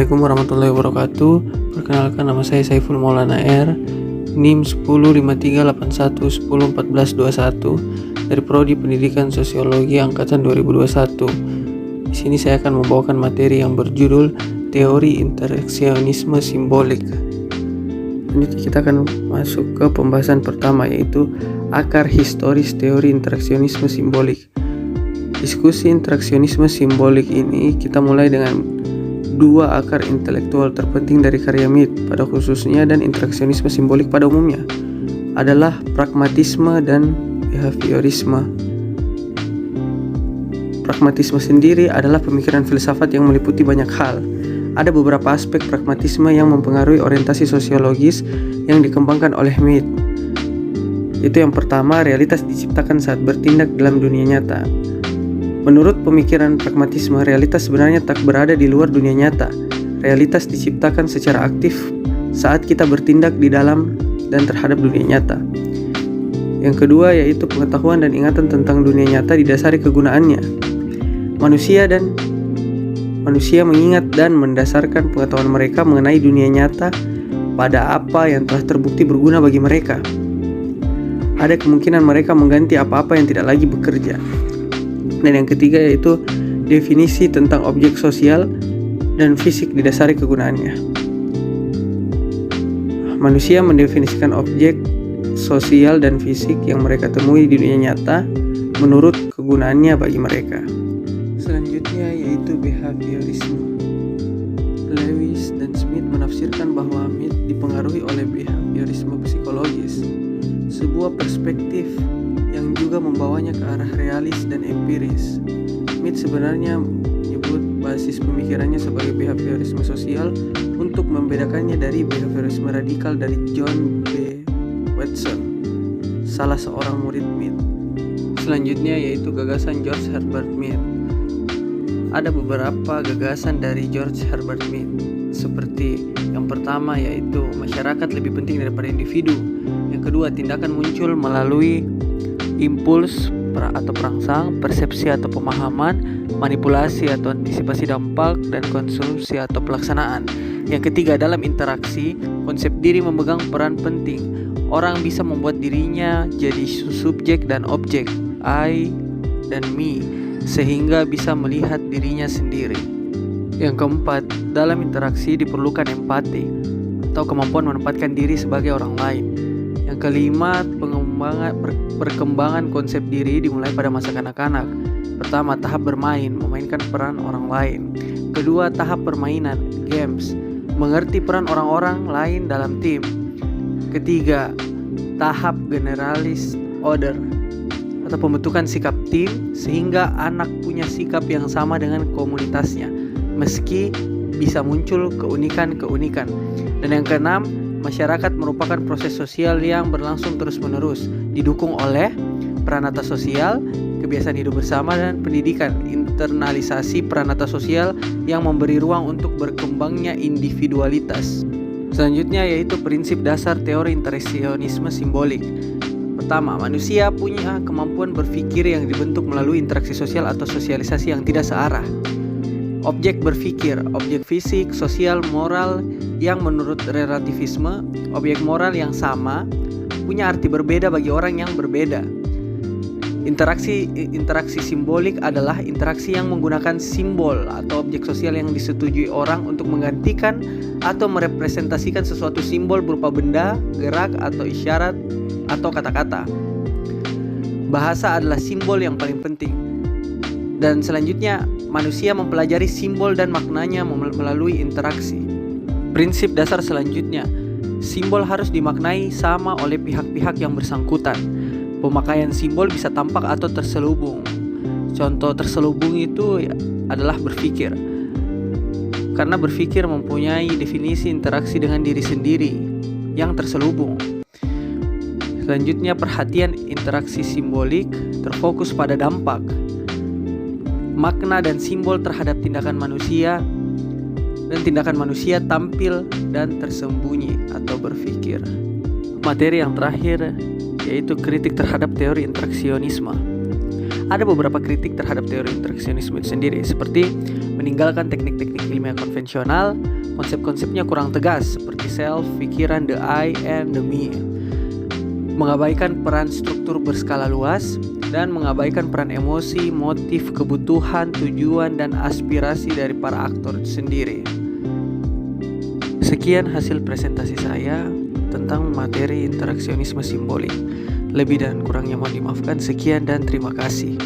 Assalamualaikum warahmatullahi wabarakatuh. Perkenalkan, nama saya Saiful Maulana R, NIM 105381101421 dari Prodi Pendidikan Sosiologi angkatan 2021. Di sini saya akan membawakan materi yang berjudul Teori Interaksionisme Simbolik. Lanjut, kita akan masuk ke pembahasan pertama, yaitu akar historis teori interaksionisme simbolik. Diskusi interaksionisme simbolik ini kita mulai dengan dua akar intelektual terpenting dari karya Mead pada khususnya dan interaksionisme simbolik pada umumnya adalah pragmatisme dan behaviorisme. Pragmatisme sendiri adalah pemikiran filsafat yang meliputi banyak hal. Ada beberapa aspek pragmatisme yang mempengaruhi orientasi sosiologis yang dikembangkan oleh Mead. Itu yang pertama, realitas diciptakan saat bertindak dalam dunia nyata. Menurut pemikiran pragmatisme, realitas sebenarnya tak berada di luar dunia nyata. Realitas diciptakan secara aktif saat kita bertindak di dalam dan terhadap dunia nyata. Yang kedua yaitu pengetahuan dan ingatan tentang dunia nyata didasari kegunaannya. Manusia mengingat dan mendasarkan pengetahuan mereka mengenai dunia nyata pada apa yang telah terbukti berguna bagi mereka. Ada kemungkinan mereka mengganti apa-apa yang tidak lagi bekerja. Dan yang ketiga yaitu definisi tentang objek sosial dan fisik didasari kegunaannya. Manusia mendefinisikan objek sosial dan fisik yang mereka temui di dunia nyata menurut kegunaannya bagi mereka. Selanjutnya yaitu behaviorisme. Lewis dan Smith menafsirkan bahwa Mead dipengaruhi oleh behaviorisme psikologis, sebuah perspektif yang juga membawanya ke arah realis dan empiris. Mead sebenarnya menyebut basis pemikirannya sebagai behaviorisme sosial untuk membedakannya dari behaviorisme radikal dari John B. Watson, salah seorang murid Mead. Selanjutnya yaitu gagasan George Herbert Mead. Ada beberapa gagasan dari George Herbert Mead, seperti yang pertama yaitu masyarakat lebih penting daripada individu. Yang kedua, tindakan muncul melalui impuls atau perangsang, persepsi atau pemahaman, manipulasi atau antisipasi dampak, dan konsumsi atau pelaksanaan. Yang ketiga, dalam interaksi, konsep diri memegang peran penting. Orang bisa membuat dirinya jadi subjek dan objek, I dan me, sehingga bisa melihat dirinya sendiri. Yang keempat, dalam interaksi diperlukan empati atau kemampuan menempatkan diri sebagai orang lain. Yang kelima, perkembangan konsep diri dimulai pada masa kanak-kanak. Pertama, tahap bermain, memainkan peran orang lain. Kedua, tahap permainan, games, mengerti peran orang-orang lain dalam tim. Ketiga, tahap generalis order atau pembentukan sikap tim sehingga anak punya sikap yang sama dengan komunitasnya, meski bisa muncul keunikan-keunikan. Dan yang keenam, masyarakat merupakan proses sosial yang berlangsung terus-menerus, didukung oleh peranata sosial, kebiasaan hidup bersama, dan pendidikan. Internalisasi peranata sosial yang memberi ruang untuk berkembangnya individualitas. Selanjutnya yaitu prinsip dasar teori interaksionisme simbolik. Pertama, manusia punya kemampuan berpikir yang dibentuk melalui interaksi sosial atau sosialisasi yang tidak searah. Objek berpikir, objek fisik, sosial, moral yang menurut relativisme, objek moral yang sama punya arti berbeda bagi orang yang berbeda. Interaksi simbolik adalah interaksi yang menggunakan simbol atau objek sosial yang disetujui orang untuk menggantikan atau merepresentasikan sesuatu simbol berupa benda, gerak, atau isyarat, atau kata-kata. Bahasa adalah simbol yang paling penting. Dan selanjutnya, manusia mempelajari simbol dan maknanya melalui interaksi. Prinsip dasar selanjutnya, simbol harus dimaknai sama oleh pihak-pihak yang bersangkutan. Pemakaian simbol bisa tampak atau terselubung. Contoh terselubung itu adalah berpikir. Karena berpikir mempunyai definisi interaksi dengan diri sendiri yang terselubung. Selanjutnya, perhatian interaksi simbolik terfokus pada dampak, makna dan simbol terhadap tindakan manusia, dan tindakan manusia tampil dan tersembunyi atau berpikir. Materi yang terakhir yaitu kritik terhadap teori interaksionisme. Ada beberapa kritik terhadap teori interaksionisme itu sendiri, seperti meninggalkan teknik-teknik ilmiah konvensional, konsep-konsepnya kurang tegas seperti self, pikiran, the I, and the me, mengabaikan peran struktur berskala luas, dan mengabaikan peran emosi, motif, kebutuhan, tujuan, dan aspirasi dari para aktor itu sendiri. Sekian hasil presentasi saya tentang materi interaksionisme simbolik. Lebih dan kurangnya mohon dimaafkan. Sekian dan terima kasih.